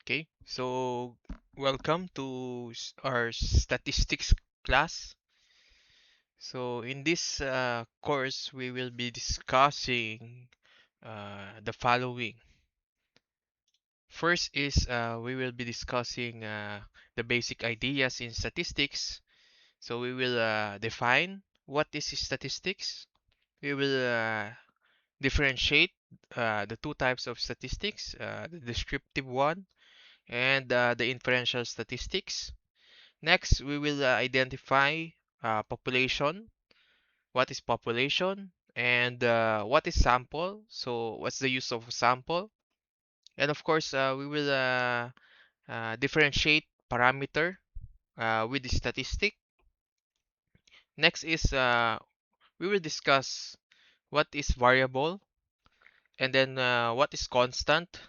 Okay, so welcome to our statistics class. So in this course, we will be discussing the following. First is we will be discussing the basic ideas in statistics. So we will define what is statistics. We will differentiate the two types of statistics, the descriptive one and the inferential statistics. Next, we will identify population. What is population? And what is sample? So, what's the use of sample? And of course, we will differentiate parameter with the statistic. Next is we will discuss what is variable and then what is constant.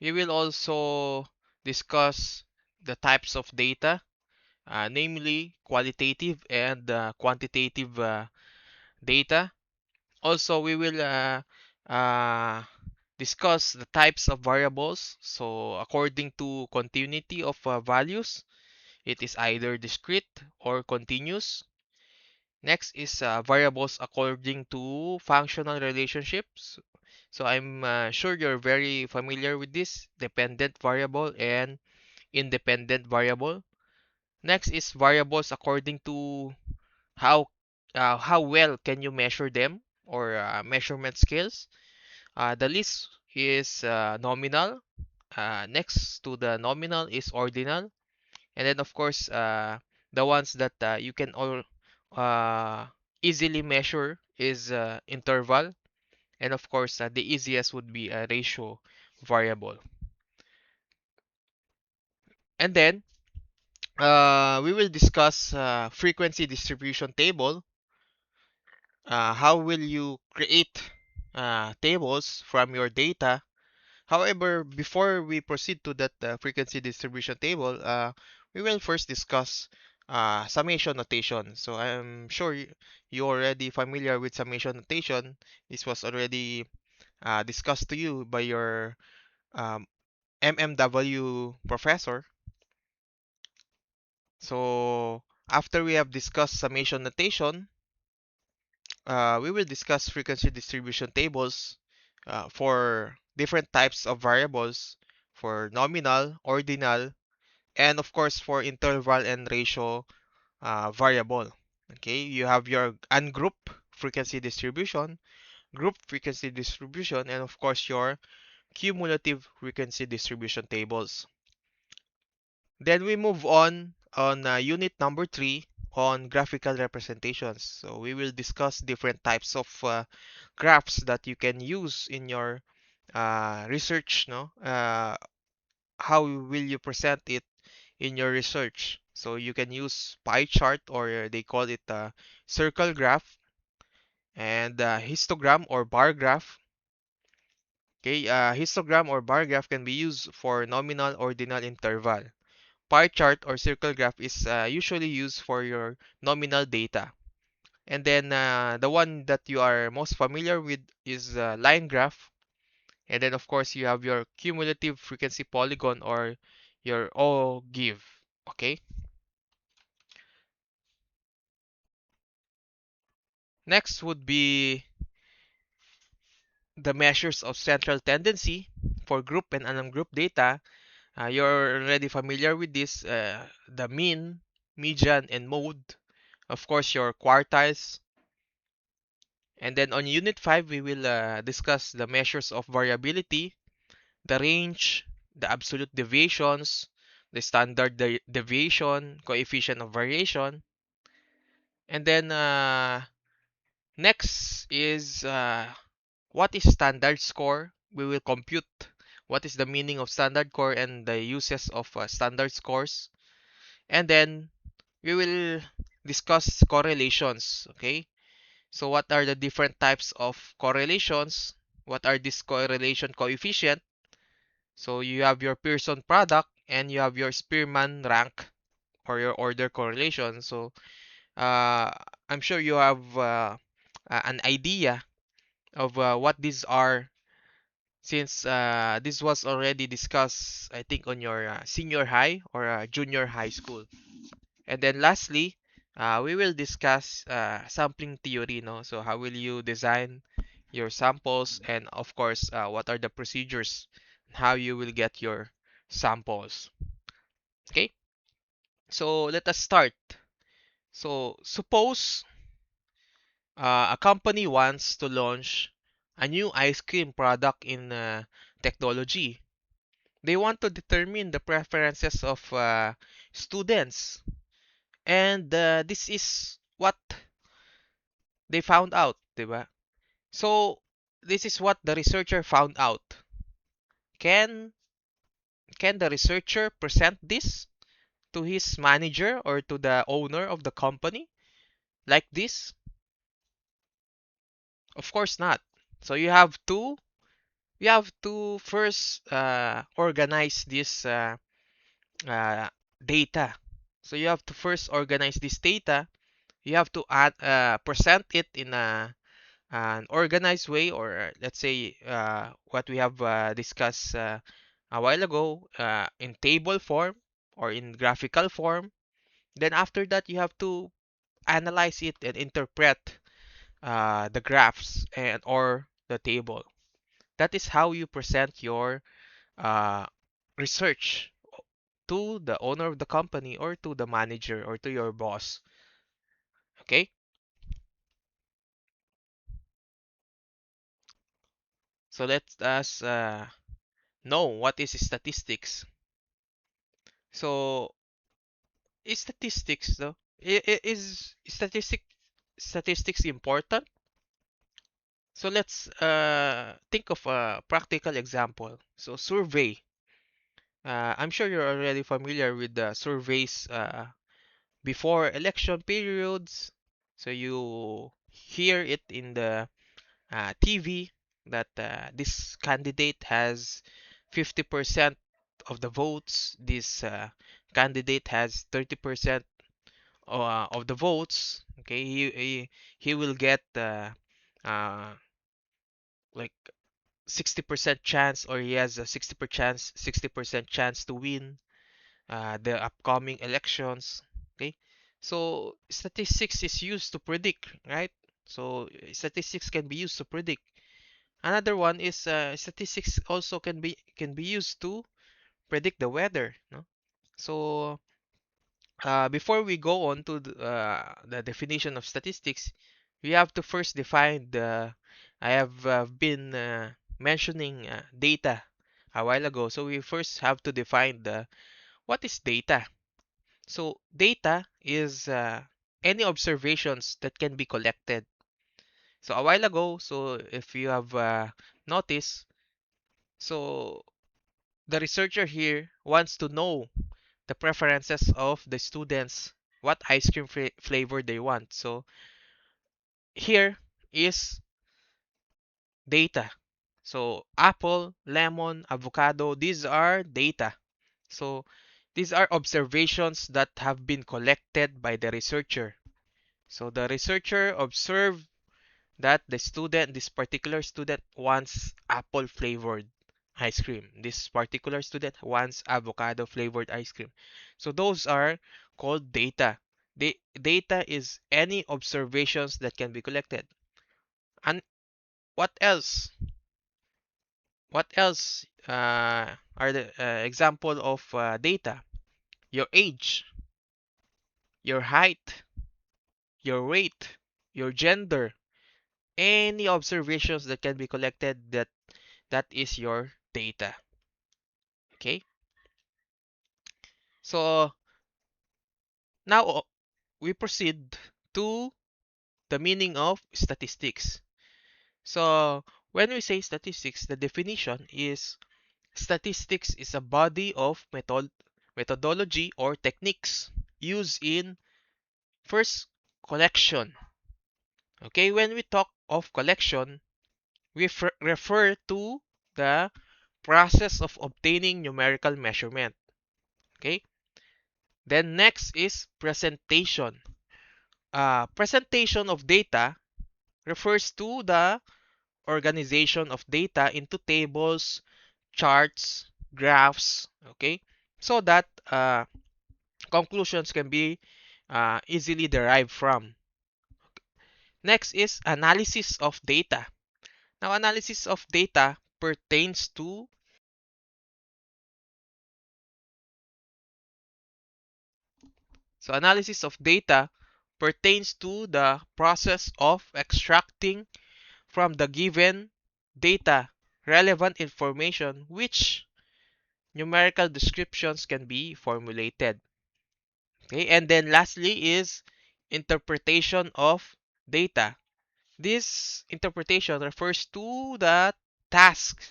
We will also discuss the types of data, namely qualitative and quantitative data. Also, we will uh, discuss the types of variables. So, according to continuity of values, it is either discrete or continuous. Next is variables according to functional relationships. So, I'm sure you're very familiar with this dependent variable and independent variable. Next is variables according to how well can you measure them or measurement scales. The list is nominal. Next to the nominal is ordinal, and then of course the ones that you can all uh, easily measure is interval, and of course the easiest would be a ratio variable. And then we will discuss frequency distribution table. How will you create tables from your data? However, before we proceed to that frequency distribution table, we will first discuss summation notation. So I'm sure you already familiar with summation notation. This was already discussed to you by your um, MMW professor. So after we have discussed summation notation, we will discuss frequency distribution tables for different types of variables for nominal, ordinal, and of course for interval and ratio variable. Okay, you have your ungroup frequency distribution, group frequency distribution, and of course your cumulative frequency distribution tables. Then we move on unit number three on graphical representations. So we will discuss different types of graphs that you can use in your research. No, how will you present it in your research? So you can use pie chart or they call it a circle graph and histogram or bar graph. Okay, histogram or bar graph can be used for nominal, ordinal, interval. Pie chart or circle graph is usually used for your nominal data. And then the one that you are most familiar with is line graph. And then of course you have your cumulative frequency polygon or your OGIV. Okay. Next would be the measures of central tendency for group and ungrouped data. You're already familiar with this, the mean, median, and mode. Of course, your quartiles. And then on Unit 5, we will discuss the measures of variability, the range, the absolute deviations, the standard deviation, coefficient of variation. And then next is what is standard score? We will compute what is the meaning of standard score and the uses of standard scores. And then we will discuss correlations. Okay, so what are the different types of correlations? What are these correlation coefficient? So you have your Pearson product and you have your Spearman rank or your order correlation. So uh, I'm sure you have an idea of what these are since this was already discussed, I think, on your senior high or junior high school. And then lastly, we will discuss sampling theory, no? So how will you design your samples, and of course, what are the procedures, how you will get your samples. Okay, so let us start. So suppose a company wants to launch a new ice cream product in technology. They want to determine the preferences of students, and this is what they found out, diba? So this is what the researcher found out. Can can the researcher present this to his manager or to the owner of the company like this? Of course not. So you have to first organize this uh, data. So you have to first organize this data. You have to present it in an organized way, or let's say what we have discussed a while ago, in table form or in graphical form. Then after that, you have to analyze it and interpret the graphs and or the table. That is how you present your uh, research to the owner of the company or to the manager or to your boss. Okay? So let us know what is statistics. So is statistics though? Is statistics important? So let's think of a practical example. So survey. I'm sure you're already familiar with the surveys before election periods. So you hear it in the TV that this candidate has 50% of the votes. This candidate has 30% of the votes. Okay, he will get uh, like 60% chance, or he has a 60% chance to win the upcoming elections. Okay, so statistics is used to predict, right? So statistics can be used to predict. Another one is statistics also can be used to predict the weather, no? So before we go on to the definition of statistics, we have to first define the. I have been mentioning data a while ago, so we first have to define the what is data. So data is any observations that can be collected. So a while ago, so if you have noticed, so the researcher here wants to know the preferences of the students, what ice cream flavor they want. So here is data. So apple, lemon, avocado, these are data. So these are observations that have been collected by the researcher. So the researcher observed that this particular student wants apple flavored ice cream. This particular student wants avocado flavored ice cream. So those are called data. The data is any observations that can be collected. And what else? What else are the example of data? Your age, your height, your weight, your gender, any observations that can be collected, that is your data. Okay, so now we proceed to the meaning of statistics. So when we say statistics, the definition is statistics is a body of methodology or techniques used in first collection. Okay, when we talk of collection, we refer to the process of obtaining numerical measurement. Okay, then next is presentation. Presentation of data refers to the organization of data into tables, charts, graphs, okay, so that conclusions can be easily derived from. Next is analysis of data. Now, analysis of data pertains to analysis of data pertains to the process of extracting from the given data relevant information which numerical descriptions can be formulated. Okay, and then lastly is interpretation of data. This interpretation refers to the task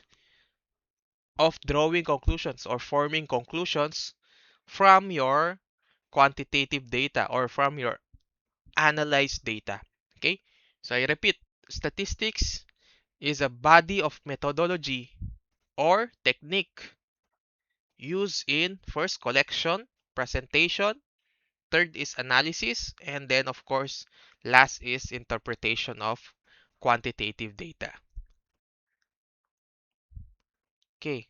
of drawing conclusions or forming conclusions from your quantitative data or from your analyzed data. Okay, so I repeat, statistics is a body of methodology or technique used in first collection, presentation, third is analysis, and then of course last is interpretation of quantitative data. Okay,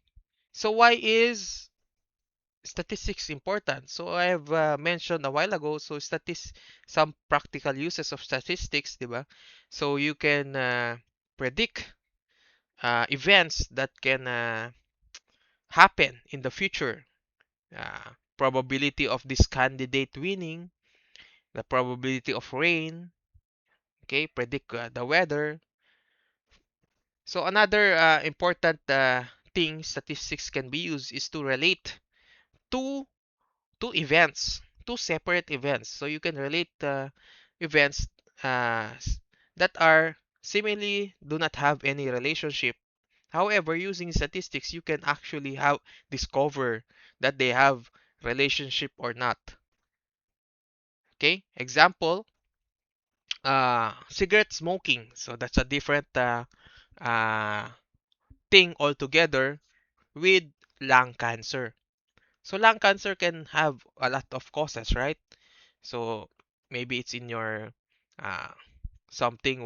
so why is statistics important? So I have mentioned a while ago, so some practical uses of statistics, diba? So you can predict events that can happen in the future. Probability of this candidate winning, the probability of rain, okay, predict the weather. So another important thing statistics can be used is to relate two events, two separate events. So you can relate events that are seemingly do not have any relationship. However, using statistics, you can actually have discover that they have relationship or not. Okay, example, cigarette smoking. So that's a different uh, thing altogether with lung cancer. So lung cancer can have a lot of causes, right? So maybe it's in your uh, something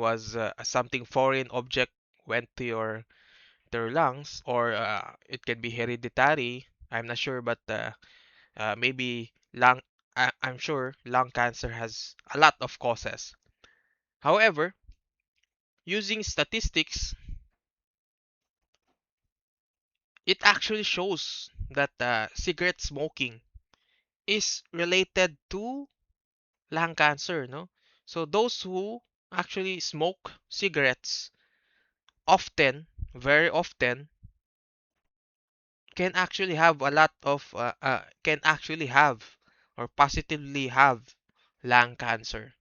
foreign object went to your lungs, or it can be hereditary. I'm not sure, but maybe I'm sure lung cancer has a lot of causes. However, using statistics, it actually shows that cigarette smoking is related to lung cancer, no? So those who actually smoke cigarettes often, very often, can actually have a lot of can actually have or positively have lung cancer.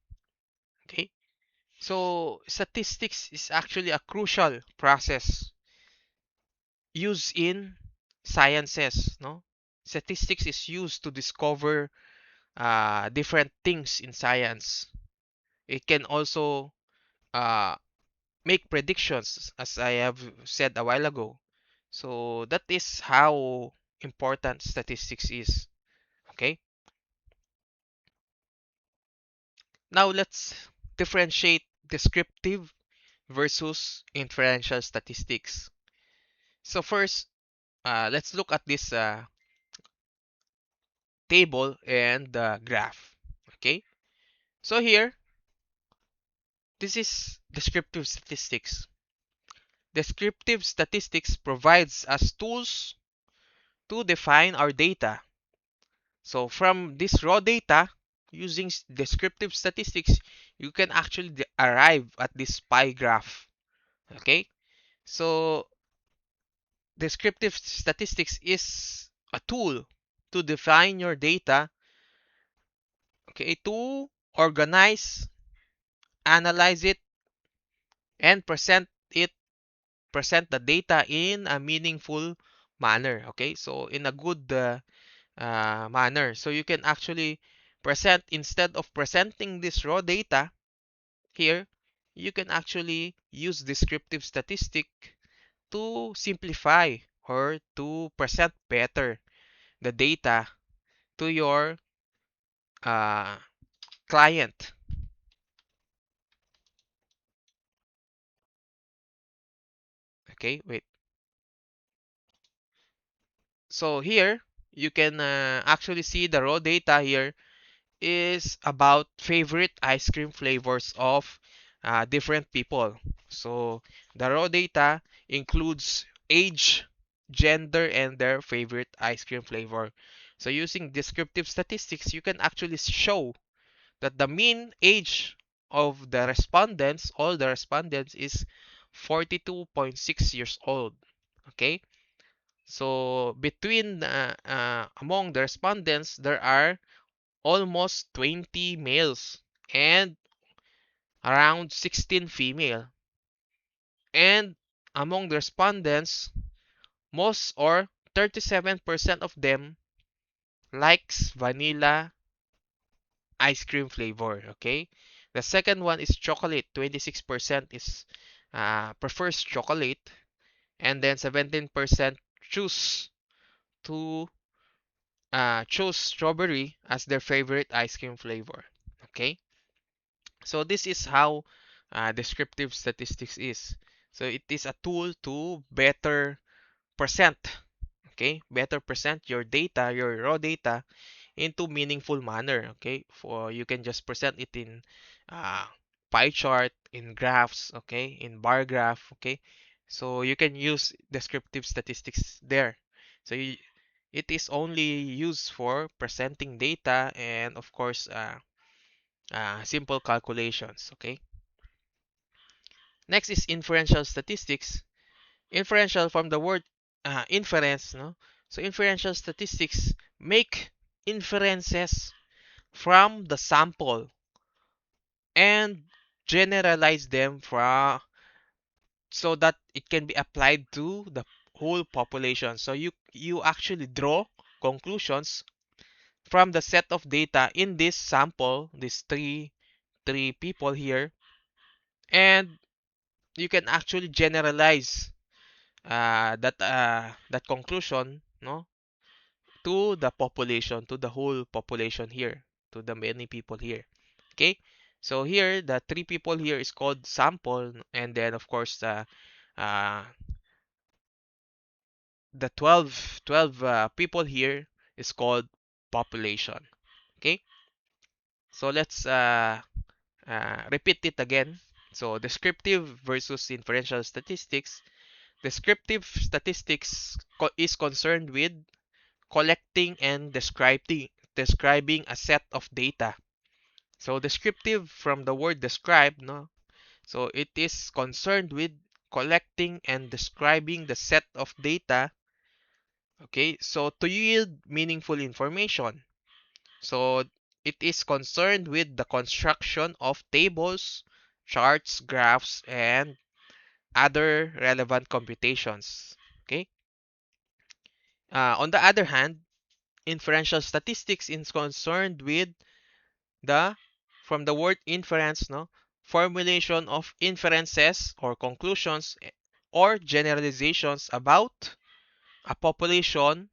Okay, so statistics is actually a crucial process used in sciences, no? Statistics is used to discover different things in science. It can also uh, make predictions, as I have said a while ago. So that is how important statistics is. Okay. Now let's differentiate descriptive versus inferential statistics. So first, let's look at this table and graph. Okay. So here, this is descriptive statistics. Descriptive statistics provides us tools to define our data. So from this raw data, using descriptive statistics, you can actually arrive at this pie graph. Okay, so descriptive statistics is a tool to define your data, okay, to organize, analyze it, and present the data in a meaningful manner. Okay, so in a good manner. So you can actually present, instead of presenting this raw data here, you can actually use descriptive statistic to simplify or to present better the data to your uh, client. Okay, wait. So here you can actually see the raw data here is about favorite ice cream flavors of different people. So the raw data includes age, gender, and their favorite ice cream flavor. So using descriptive statistics, you can actually show that the mean age of the respondents, all the respondents, is 42.6 years old. Okay, so between among the respondents, there are almost 20 males and around 16 female. And among the respondents, most or 37% of them likes vanilla ice cream flavor. Okay. The second one is chocolate. 26% is prefers chocolate, and then 17% choose to choose strawberry as their favorite ice cream flavor. Okay. So this is how descriptive statistics is. So it is a tool to better present, okay, better present your data, your raw data into meaningful manner. Okay, for you can just present it in uh, pie chart, in graphs, okay, in bar graph, okay. So you can use descriptive statistics there. So it is only used for presenting data and of course simple calculations. Okay. Next is inferential statistics. Inferential from the word inference, no? So inferential statistics make inferences from the sample and generalize them from so that it can be applied to the whole population. So you actually draw conclusions from the set of data in this sample, these three people here, and you can actually generalize that conclusion, no, to the population, to the whole population here, to the many people here. Okay, so here the three people here is called sample, and then of course uh, the 12 people here is called population. Okay, so let's repeat it again. So descriptive versus inferential statistics. Descriptive statistics is concerned with collecting and describing a set of data. So descriptive from the word describe, no? So it is concerned with collecting and describing the set of data, okay? So to yield meaningful information. So it is concerned with the construction of tables, charts, graphs, and other relevant computations. Okay? On the other hand, inferential statistics is concerned with the from the word inference, no, formulation of inferences or conclusions or generalizations about a population,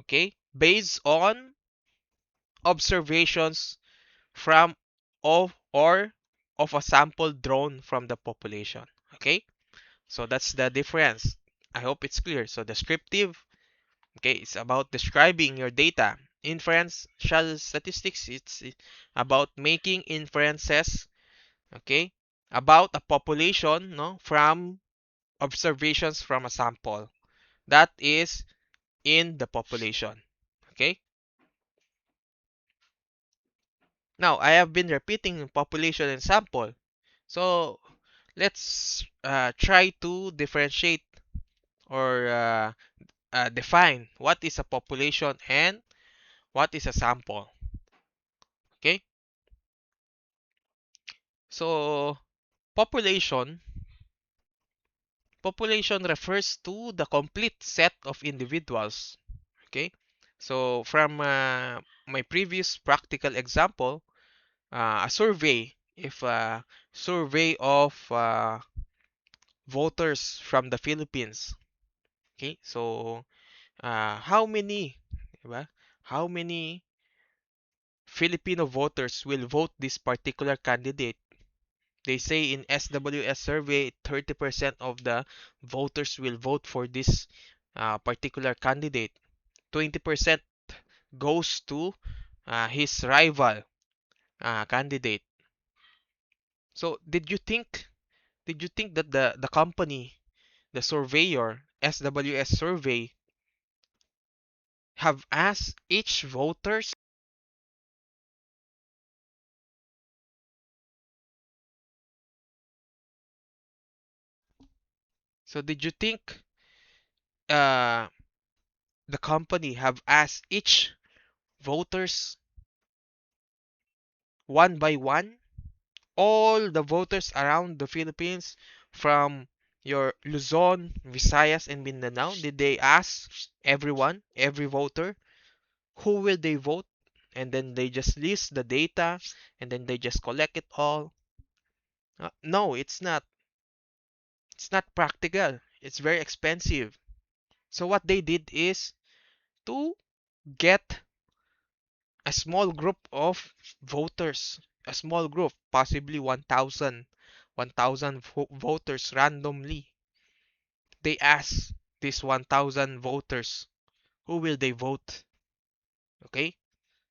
okay, based on observations from of a sample drawn from the population. Okay, so that's the difference. I hope it's clear. So descriptive, okay, it's about describing your data. Inferential statistics, it's about making inferences, okay, about a population, no, from observations from a sample that is in the population. Okay. Now I have been repeating population and sample. So let's try to differentiate or define what is a population and what is a sample. Okay. So population population refers to the complete set of individuals. Okay. So from my previous practical example, a survey, if a survey of voters from the Philippines. Okay. So how many, diba? How many Filipino voters will vote this particular candidate? They say in SWS survey, 30% of the voters will vote for this particular candidate. 20% goes to his rival candidate. So did you think that the company, the surveyor, SWS survey, have asked each voters? So did you think uh, the company have asked each voters one by one? All the voters around the Philippines from your Luzon, Visayas, and Mindanao, did they ask everyone, every voter, who will they vote? And then they just list the data and then they just collect it all. No, it's not. It's not practical. It's very expensive. So what they did is to get a small group of voters, a small group, possibly 1,000 voters randomly. They ask these 1,000 voters, who will they vote? Okay?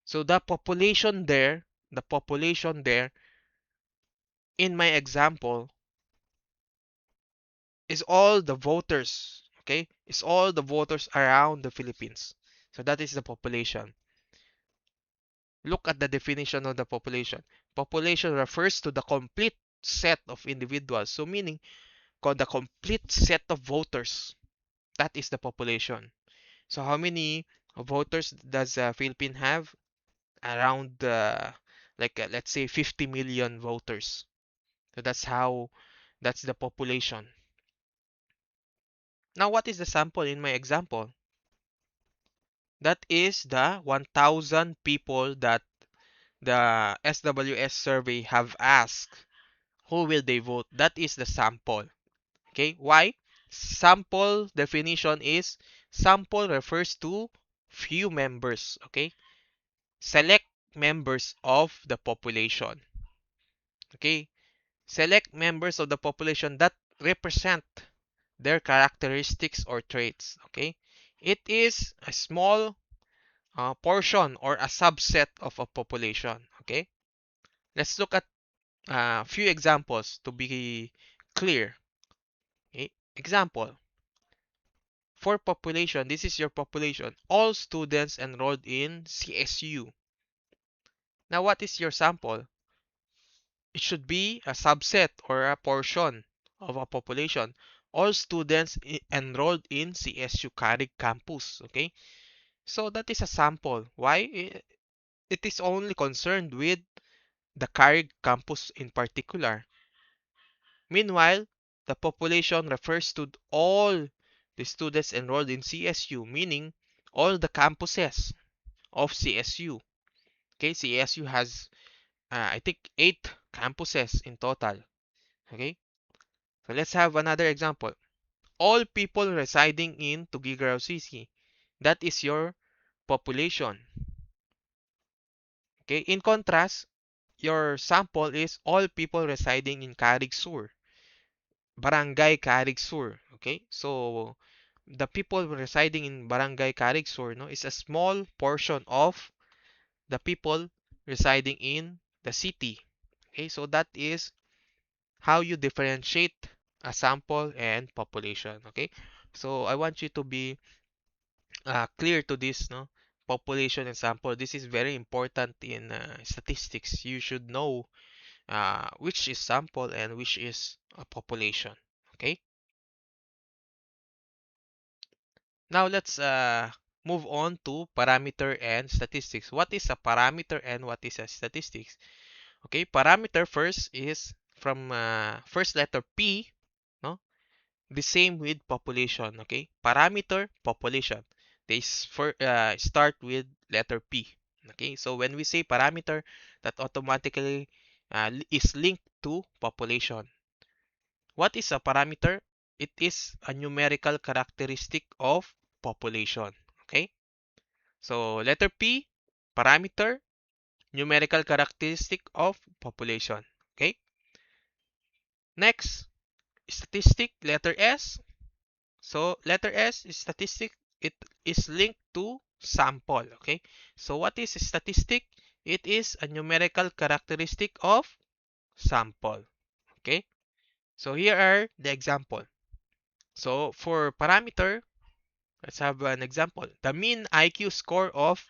So the population there, in my example, is all the voters. Okay? Is all the voters around the Philippines. So that is the population. Look at the definition of the population. Population refers to the complete set of individuals. So meaning the complete set of voters. That is the population. So how many voters does Philippines have? Around let's say 50 million voters. So that's the population. Now what is the sample in my example? That is the 1,000 people that the SWS survey have asked who will they vote. That is the sample. Okay, why? Sample definition is sample refers to few members. Okay, select members of the population. Okay, select members of the population that represent their characteristics or traits. Okay, it is a small portion or a subset of a population. Okay, let's look at a few examples to be clear. Okay, example. For population, this is your population. All students enrolled in CSU. Now, what is your sample? It should be a subset or a portion of a population. All students enrolled in CSU Carig campus. Okay, so that is a sample. Why? It is only concerned with the Carig campus in particular. Meanwhile, the population refers to all the students enrolled in CSU, meaning all the campuses of CSU. Okay, CSU has, I think, 8 campuses in total. Okay, so let's have another example. All people residing in Tuguegarao City. That is your population. Okay, in contrast, your sample is all people residing in Carig Sur, Barangay Carig Sur. Okay, so the people residing in Barangay Carig Sur, no, is a small portion of the people residing in the city. Okay, so that is how you differentiate a sample and population. Okay, so I want you to be clear to this, no, population and sample. This is very important in statistics. You should know which is sample and which is a population. Okay, now let's move on to parameter and statistics. What is a parameter and what is a statistics? Okay, parameter first is from first letter P, no? The same with population, okay? Parameter, population. They start with letter P. Okay, so when we say parameter, that automatically is linked to population. What is a parameter? It is a numerical characteristic of population. Okay, so letter P, parameter, numerical characteristic of population. Okay, Next, statistic, letter S. So letter S is statistic. It is linked to sample. Okay. So what is a statistic? It is a numerical characteristic of sample. Okay. So here are the example. So for parameter, let's have an example. The mean IQ score of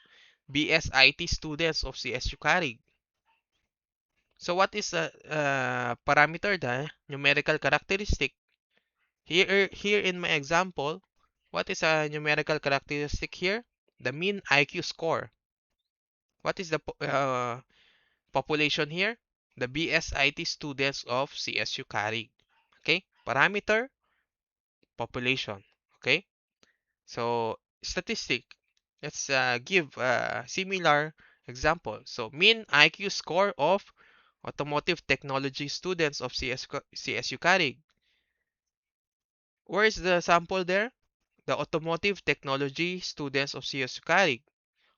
BSIT students of CSU Carig. So what is a parameter? The numerical characteristic. Here in my example, what is a numerical characteristic here? The mean IQ score. What is the population here? The BSIT students of CSU Carig. Okay, parameter, population. Okay, so statistic. Let's give a similar example. So mean IQ score of automotive technology students of CSU Carig. Where is the sample there? The automotive technology students of CSU Carig.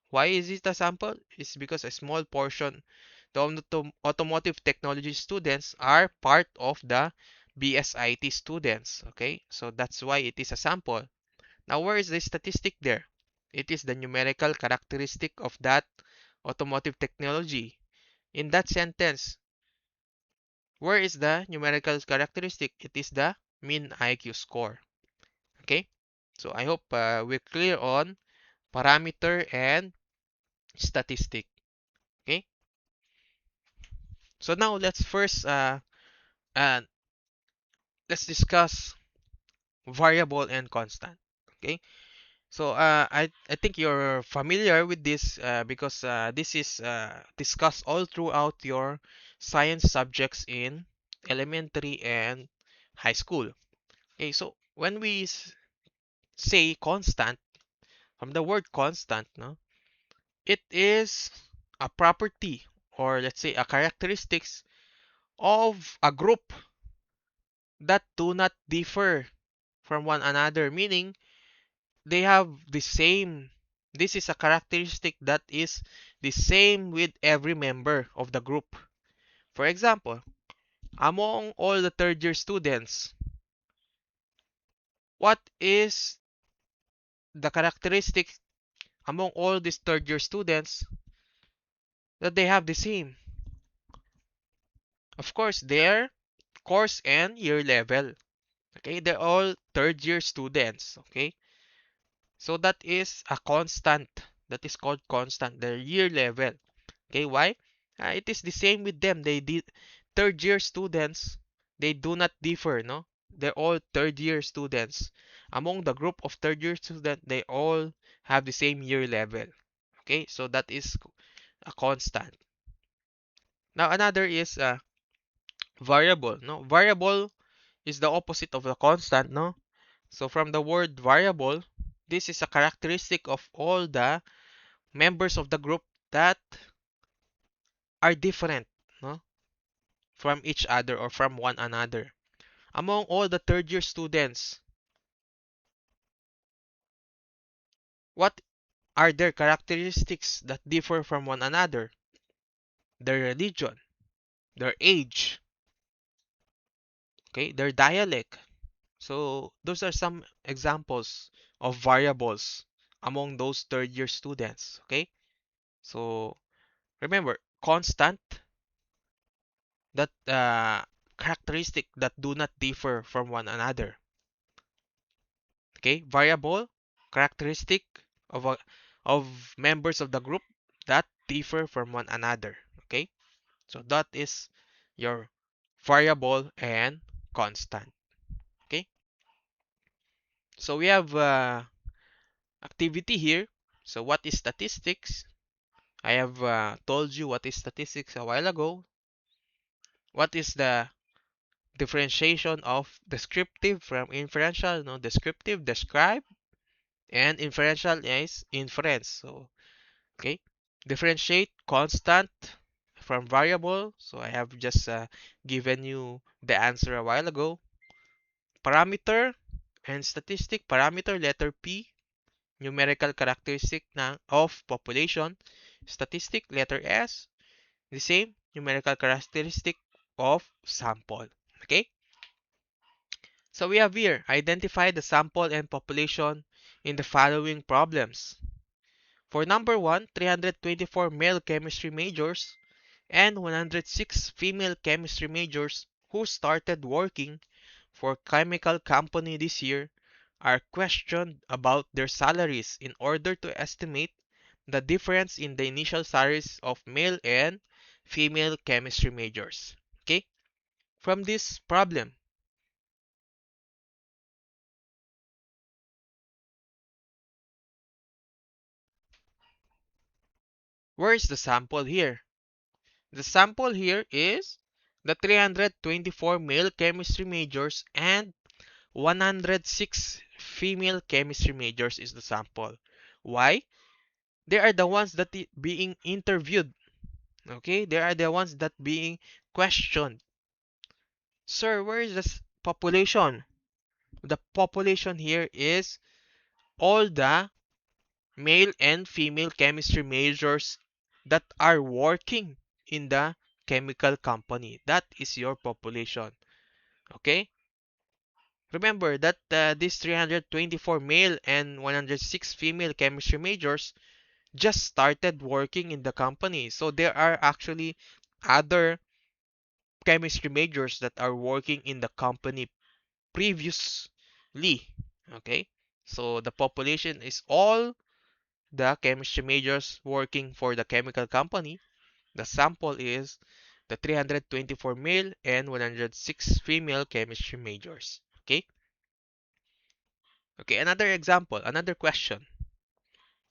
Why is it a sample? It's because a small portion, the automotive technology students are part of the BSIT students. Okay, so that's why it is a sample. Now, where is the statistic there? It is the numerical characteristic of that automotive technology. In that sentence, where is the numerical characteristic? It is the mean IQ score. Okay, so I hope we're clear on parameter and statistic. Okay, so now uh, let's discuss variable and constant. Okay, so I think you're familiar with this because this is discussed all throughout your science subjects in elementary and high school. Okay, so when we say constant, from the word constant, no, it is a property, or let's say a characteristics of a group that do not differ from one another, meaning they have the same. This is a characteristic that is the same with every member of the group. For example, among all the third year students, what is the characteristic among all these third year students that they have the same? Of course, their course and year level. Okay, they're all third year students. Okay, so that is a constant. That is called constant, their year level. Okay, why? It is the same with them. They did third year students. They do not differ, no? They're all third year students. Among the group of third year students, they all have the same year level. Okay, so that is a constant. Now another is a variable. No, variable is the opposite of the constant. No, so from the word variable, this is a characteristic of all the members of the group that are different. No, from each other or from one another. Among all the third year students, what are their characteristics that differ from one another? Their religion, their age, okay, their dialect. So those are some examples of variables among those third year students. Okay, so remember, constant, that characteristic that do not differ from one another. Okay, variable, characteristic of members of the group that differ from one another. Okay, so that is your variable and constant. Okay, so we have activity here. So what is statistics? I have told you what is statistics a while ago. What is the differentiation of descriptive from inferential? No, descriptive, describe, and inferential is inference. So okay, differentiate constant from variable. So I have just given you the answer a while ago. Parameter and statistic. Parameter, letter P, numerical characteristic of population. Statistic, letter S, the same, numerical characteristic of sample. Okay? So we have here, identify the sample and population in the following problems. For number 1, 324 male chemistry majors and 106 female chemistry majors who started working for chemical company this year are questioned about their salaries in order to estimate the difference in the initial salaries of male and female chemistry majors. Okay? From this problem, where is the sample here? The sample here is the 324 male chemistry majors and 106 female chemistry majors is the sample. Why? They are the ones that being interviewed. Okay, they are the ones that being questioned. Sir, where is this population? The population here is all the male and female chemistry majors that are working in the chemical company. That is your population. Okay? Remember that these 324 male and 106 female chemistry majors just started working in the company. So there are actually other chemistry majors that are working in the company previously. Okay? So the population is all the chemistry majors working for the chemical company. The sample is the 324 male and 106 female chemistry majors. Okay? Okay, another example, another question.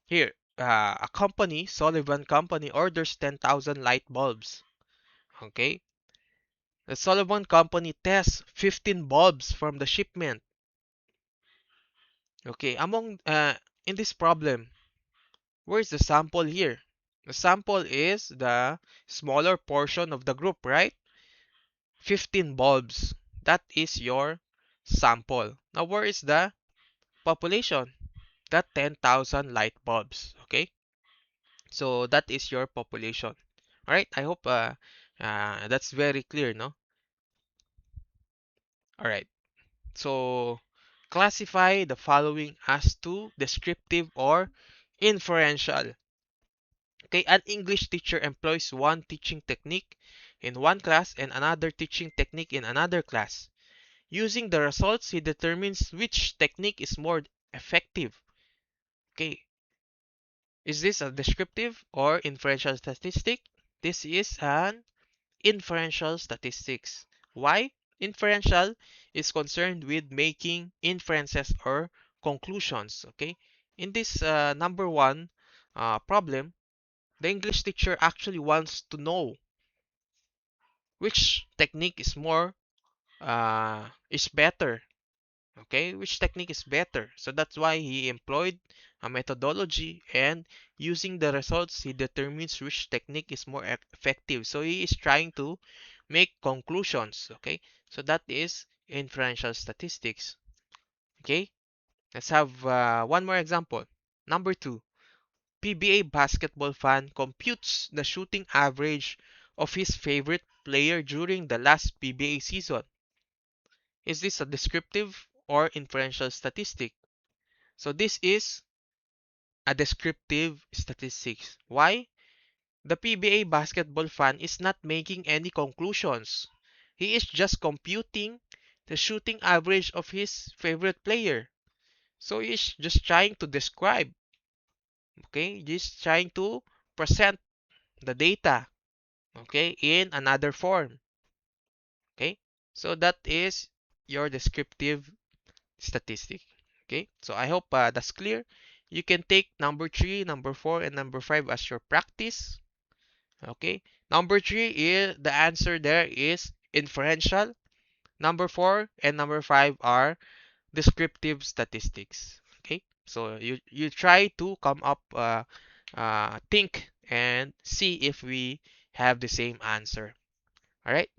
Here, a company, Sullivan Company, orders 10,000 light bulbs. Okay? The Sullivan Company tests 15 bulbs from the shipment. Okay, in this problem, where's the sample here? The sample is the smaller portion of the group, right? 15 bulbs. That is your sample. Now, where is the population? That 10,000 light bulbs. Okay? So, that is your population. Alright, I hope that's very clear, no? Alright, so classify the following as to descriptive or inferential. Okay, an English teacher employs one teaching technique in one class and another teaching technique in another class. Using the results, he determines which technique is more effective. Okay, is this a descriptive or inferential statistic? This is an inferential statistics. Why? Inferential is concerned with making inferences or conclusions. Okay, in this number one problem, the English teacher actually wants to know which technique is better. Okay, which technique is better? So that's why he employed a methodology, and using the results, he determines which technique is more effective. So he is trying to make conclusions. Okay, so that is inferential statistics. Okay, let's have one more example. Number two, PBA basketball fan computes the shooting average of his favorite player during the last PBA season. Is this a descriptive or inferential statistic? So this is a descriptive statistics. Why? The PBA basketball fan is not making any conclusions. He is just computing the shooting average of his favorite player. So he is just trying to describe, okay? Just trying to present the data, okay, in another form, okay? So that is your descriptive statistic. Okay, so I hope that's clear. You can take number 3, number 4, and number 5 as your practice. Okay, number 3 is the answer there is inferential. Number 4 and number 5 are descriptive statistics. Okay, so you try to come up, think and see if we have the same answer. All right.